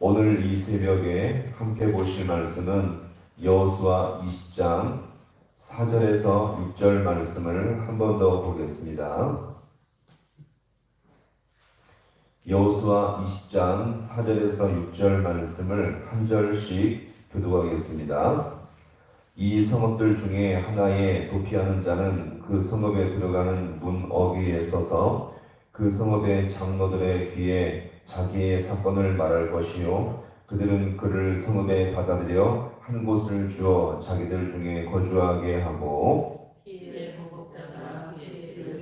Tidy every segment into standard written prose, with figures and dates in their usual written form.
오늘 이 새벽에 함께 보실 말씀은 여호수아 20장 4절에서 6절 말씀을 한 번 더 보겠습니다. 여호수아 20장 4절에서 6절 말씀을 한 절씩 교독하겠습니다. 이 성읍들 중에 하나에 도피하는 자는 그 성읍에 들어가는 문 어귀에 서서 그 성읍의 장로들의 귀에 자기의 사건을 말할 것이요, 그들은 그를 성읍에 받아들여 한 곳을 주어 자기들 중에 거주하게 하고, 이에 보복자가 그의 길을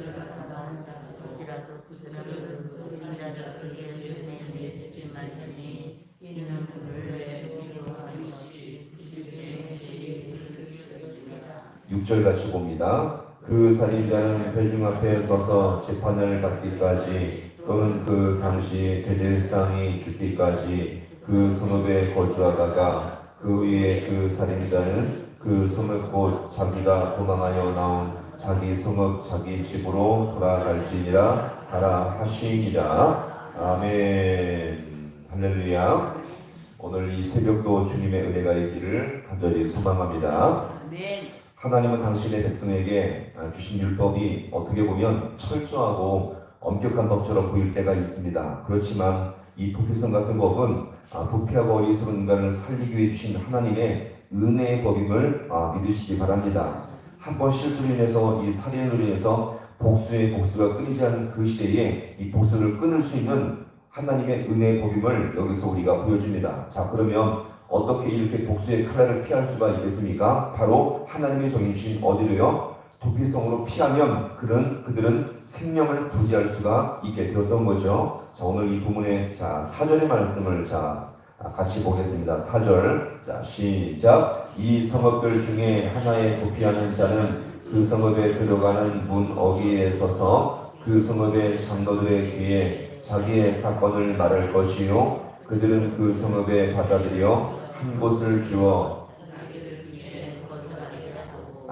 나가는 자들이라도 그들은 그 선자들에게 주님의 주님 말하니 이는 그를 내 공경하는 것이 부지런히 들을 수 있습니다. 6절 같이 봅니다. 그 살인자는 회중 앞에 서서 재판을 받기까지 또는 그 당시 대제사장이 죽기까지 그 성읍에 거주하다가 그 위에 그 살인자는 그 성읍 곧 자기가 도망하여 나온 자기 성읍 자기 집으로 돌아갈지니라 하라 하시니라. 아멘. 할렐루야. 오늘 이 새벽도 주님의 은혜가 있기를 간절히 소망합니다. 아멘. 하나님은 당신의 백성에게 주신 율법이 어떻게 보면 철저하고 엄격한 법처럼 보일 때가 있습니다. 그렇지만 이 도피성 같은 법은 부패하고 어리석은 인간을 살리기 위해 주신 하나님의 은혜의 법임을 믿으시기 바랍니다. 한 번 실수로 인해서 이 살인으로 인해서 복수의 복수가 끊이지 않는 그 시대에 이 복수를 끊을 수 있는 하나님의 은혜의 법임을 여기서 우리가 보여줍니다. 자, 그러면 어떻게 이렇게 복수의 칼날을 피할 수가 있겠습니까? 바로 하나님의 정해주신 어디로요? 도피성으로 피하면 그들은 생명을 부지할 수가 있게 되었던 거죠. 자, 오늘 이 본문의 4절의 말씀을 같이 보겠습니다. 4절. 자, 시작. 이 성읍들 중에 하나에 도피하는 자는 그 성읍에 들어가는 문 어귀에 서서 그 성읍의 장로들의 귀에 자기의 사건을 말할 것이요, 그들은 그 성읍에 받아들여 한 곳을 주어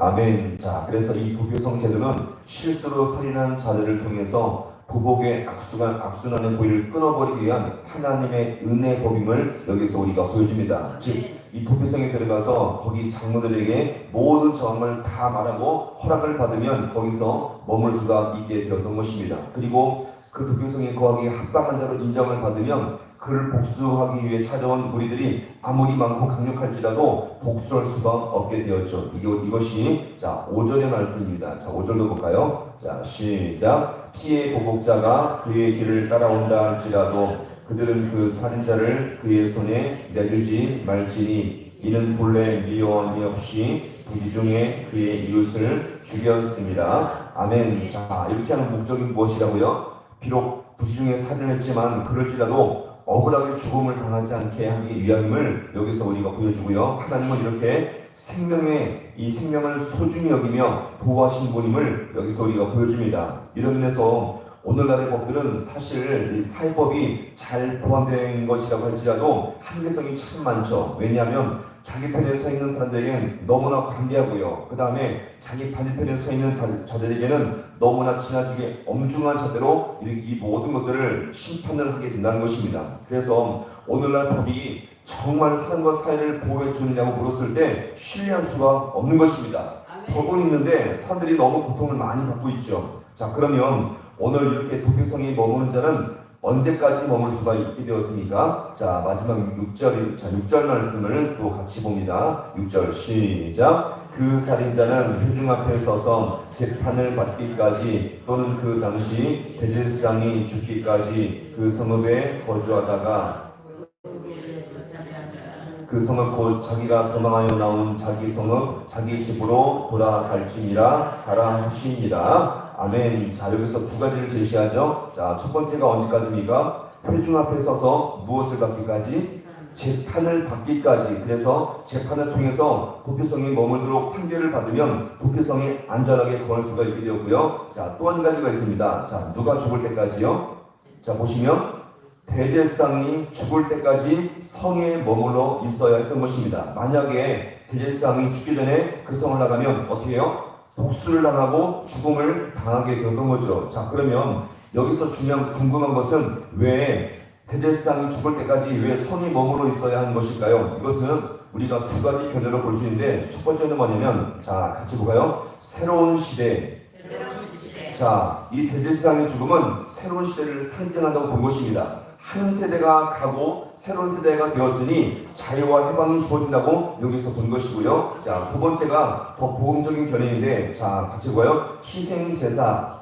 아멘. 자, 그래서 이 도피성 제도는 실수로 살인한 자들을 통해서 부복의 악순환의 고리를 끊어버리기 위한 하나님의 은혜 법임을 여기서 우리가 보여줍니다. 즉, 이 도피성에 들어가서 거기 장로들에게 모든 정황을 다 말하고 허락을 받으면 거기서 머물 수가 있게 되었던 것입니다. 그리고 그 도피성에 거하기 합당한 자로 인정을 받으면 그를 복수하기 위해 찾아온 무리들이 아무리 많고 강력할지라도 복수할 수가 없게 되었죠. 이것이 5절의 말씀입니다. 자, 5절로 볼까요? 자, 시작. 피해 보복자가 그의 길을 따라온다 할지라도 그들은 그 살인자를 그의 손에 내주지 말지니 이는 본래 미워함이 없이 부지 중에 그의 이웃을 죽였습니다. 아멘. 자, 이렇게 하는 목적이 무엇이라고요? 비록 부지 중에 살인을 했지만 그럴지라도 억울하게 죽음을 당하지 않게 하기 위함을 여기서 우리가 보여주고요. 하나님은 이렇게 이 생명을 소중히 여기며 보호하신 분임을 여기서 우리가 보여줍니다. 이런 면에서 오늘날의 법들은 사실 이 사회법이 잘 포함된 것이라고 할지라도 한계성이 참 많죠. 왜냐하면 자기 편에 서 있는 사람들에게는 너무나 관대하고요. 그 다음에 자기 반대편에 서 있는 자들에게는 너무나 지나치게 엄중한 자대로 이 모든 것들을 심판을 하게 된다는 것입니다. 그래서 오늘날 법이 정말 사람과 사회를 보호해 주느냐고 물었을 때 신뢰할 수가 없는 것입니다. 법은 있는데 사람들이 너무 고통을 많이 받고 있죠. 자, 그러면 오늘 이렇게 도피성에 머무는 자는 언제까지 머물 수가 있게 되었습니까? 자, 마지막 6절 말씀을 또 같이 봅니다. 6절 시작. 그 살인자는 회중 앞에 서서 재판을 받기까지 또는 그 당시 대제사장이 죽기까지 그 성읍에 거주하다가 그 성읍 곧 자기가 도망하여 나온 자기 성읍 자기 집으로 돌아갈지니라 하라 하시니라. 아멘. 자, 여기서 두 가지를 제시하죠. 자, 첫 번째가 언제까지입니까? 회중 앞에 서서 무엇을 받기까지? 재판을 받기까지. 그래서 재판을 통해서 도피성에 머물도록 판결을 받으면 도피성에 안전하게 거할 수가 있게 되었고요. 자, 또 한 가지가 있습니다. 자, 누가 죽을 때까지요? 자, 보시면 대제사장이 죽을 때까지 성에 머물러 있어야 했던 것입니다. 만약에 대제사장이 죽기 전에 그 성을 나가면 어떻게 해요? 복수를 당하고 죽음을 당하게 되었던 거죠. 자, 그러면 여기서 중요한 궁금한 것은 왜 대제사장이 죽을 때까지 왜 성이 머물러 있어야 하는 것일까요? 이것은 우리가 두 가지 견해로 볼 수 있는데, 첫 번째는 뭐냐면, 자, 같이 볼까요? 새로운 시대. 자, 이 대제사장의 죽음은 새로운 시대를 상징한다고 본 것입니다. 한 세대가 가고 새로운 세대가 되었으니 자유와 해방이 주어진다고 여기서 본 것이고요. 자, 두 번째가 더 복음적인 견해인데, 자, 같이 봐요. 희생제사.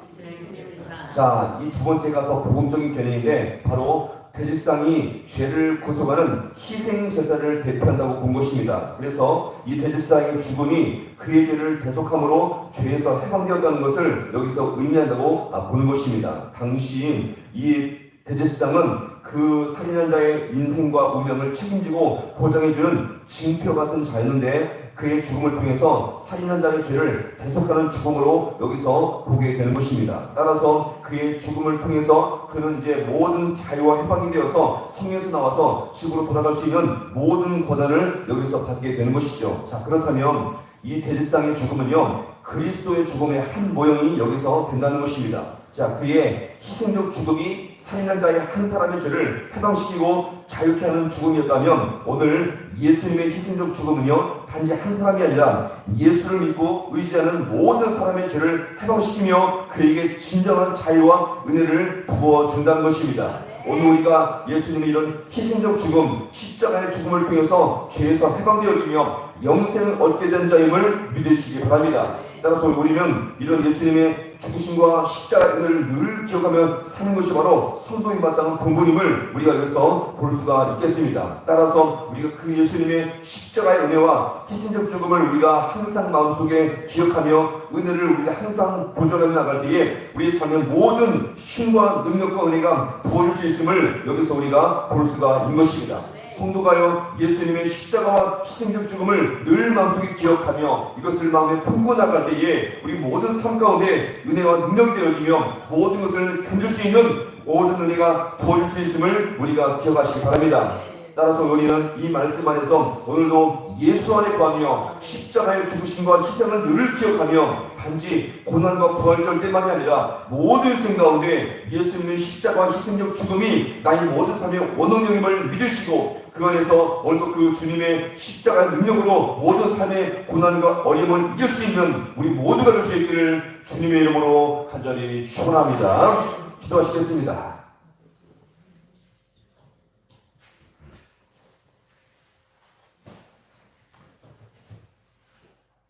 자, 이 두 번째가 더 복음적인 견해인데, 바로 대제사장이 죄를 구속하는 희생제사를 대표한다고 본 것입니다. 그래서 이 대제사장의 죽음이 그의 죄를 대속함으로 죄에서 해방되었다는 것을 여기서 의미한다고 보는 것입니다. 당시 이 대제사장은 그 살인한 자의 인생과 운명을 책임지고 보장해주는 징표 같은 자였는데, 그의 죽음을 통해서 살인한 자의 죄를 대속하는 죽음으로 여기서 보게 되는 것입니다. 따라서 그의 죽음을 통해서 그는 이제 모든 자유와 해방이 되어서 성에서 나와서 집으로 돌아갈 수 있는 모든 권한을 여기서 받게 되는 것이죠. 자, 그렇다면 이 대제사장의 죽음은요, 그리스도의 죽음의 한 모형이 여기서 된다는 것입니다. 자, 그의 희생적 죽음이 살인한 자의 한 사람의 죄를 해방시키고 자유케 하는 죽음이었다면, 오늘 예수님의 희생적 죽음은요, 단지 한 사람이 아니라 예수를 믿고 의지하는 모든 사람의 죄를 해방시키며 그에게 진정한 자유와 은혜를 부어준다는 것입니다. 오늘 우리가 예수님의 이런 희생적 죽음, 십자가의 죽음을 통해서 죄에서 해방되어지며 영생을 얻게 된 자임을 믿으시기 바랍니다. 따라서 우리는 이런 예수님의 죽으심과 십자가의 은혜를 늘 기억하며 사는 것이 바로 성도인 마땅한 본분임을 우리가 여기서 볼 수가 있겠습니다. 따라서 우리가 그 예수님의 십자가의 은혜와 희생적 죽음을 우리가 항상 마음속에 기억하며 은혜를 우리가 항상 보존해 나갈 때에 우리의 삶의 모든 힘과 능력과 은혜가 부어질 수 있음을 여기서 우리가 볼 수가 있는 것입니다. 성도가요, 예수님의 십자가와 희생적 죽음을 늘 마음속에 기억하며 이것을 마음에 품고 나갈 때에 우리 모든 삶 가운데 은혜와 능력이 되어지며 모든 것을 견딜 수 있는 모든 은혜가 부어질 수 있음을 우리가 기억하시기 바랍니다. 따라서 우리는 이 말씀 안에서 오늘도 예수 안에 거하며 십자가의 죽으심과 희생을 늘 기억하며 단지 고난과 부활절 때만이 아니라 모든 인생 가운데 예수님의 십자가와 희생적 죽음이 나의 모든 삶의 원동력임을 믿으시고 그 안에서 오늘도 그 주님의 십자가의 능력으로 모든 삶의 고난과 어려움을 이길 수 있는 우리 모두가 될 수 있기를 주님의 이름으로 간절히 축원합니다. 기도하시겠습니다.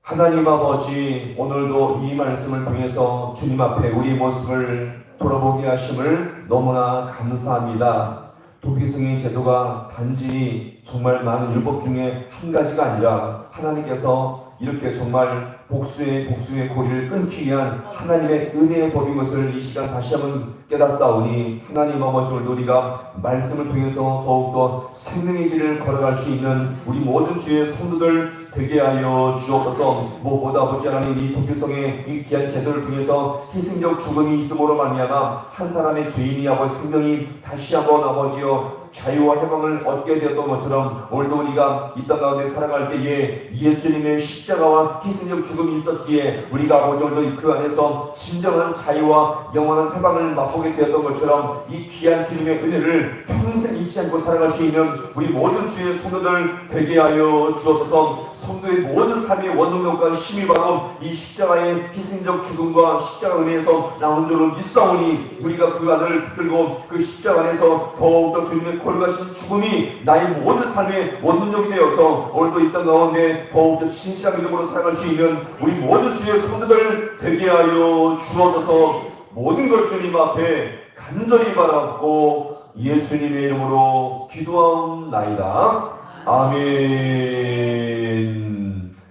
하나님 아버지, 오늘도 이 말씀을 통해서 주님 앞에 우리 모습을 돌아보게 하심을 너무나 감사합니다. 도피성의 제도가 단지 정말 많은 율법 중에 한 가지가 아니라 하나님께서 이렇게 정말 복수의 고리를 끊기 위한 하나님의 은혜의 법인 것을 이 시간 다시 한번 깨닫사오니, 하나님 아버지, 오늘도 우리가 말씀을 통해서 더욱더 생명의 길을 걸어갈 수 있는 우리 모든 주의 성도들 되게 하여 주옵소서. 무엇보다 아버지 하나님, 이 도피성의 이 귀한 제도를 통해서 희생적 죽음이 있음으로 말미암아 한 사람의 죄인이 아버지 생명이 다시 한번 아버지여 자유와 해방을 얻게 되었던 것처럼 오늘도 우리가 이 땅 가운데 살아갈 때에 예수님의 십자가와 희생적 죽음이 있었기에 우리가 아버지 오늘도 그 안에서 진정한 자유와 영원한 해방을 맛보게 되었던 것처럼 이 귀한 주님의 은혜를 평생 잊지 않고 살아갈 수 있는 우리 모든 주의 성도들 되게 하여 주옵소서. 성도의 모든 삶의 원동력과 힘이 바로 이 십자가의 희생적 죽음과 십자가 은혜에서 나온 줄을 믿사오니, 우리가 그 안을 붙들고 그 십자가 안에서 더욱더 주님의 거룩하신 죽음이 나의 모든 삶의 원동력이 되어서 오늘도 이 땅 가운데 더욱더 진실한 믿음으로 살아갈 수 있는 우리 모든 주의 성도들 되게 하여 주옵소서. 모든 것 주님 앞에 간절히 바라고 예수님의 이름으로 기도하옵나이다. 아멘.